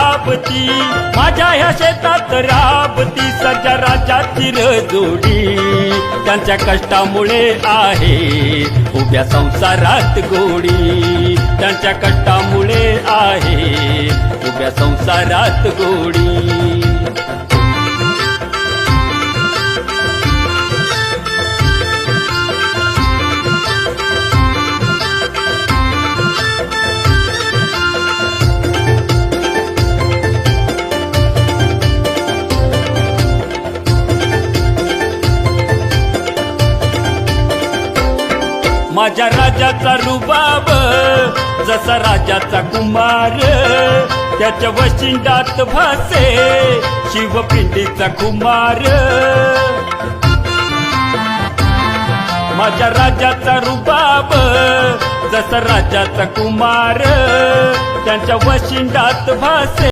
राबती माझ्या ह्या शेतात राबती सज्जा राजाची जोडी त्यांच्या कष्टामुळे आहे उभ्या संसारात गोडी त्यांच्या कष्टामुळे आहे उभ्या संसारात गोडी माझ्या राजाचा रुबाब जसा राजाचा कुमार त्याच्या वशिंडात भासे शिवपिंडीचा कुमार माझ्या राजाचा रुबाब जसा राजाचा कुमार त्यांच्या वशिंडात भासे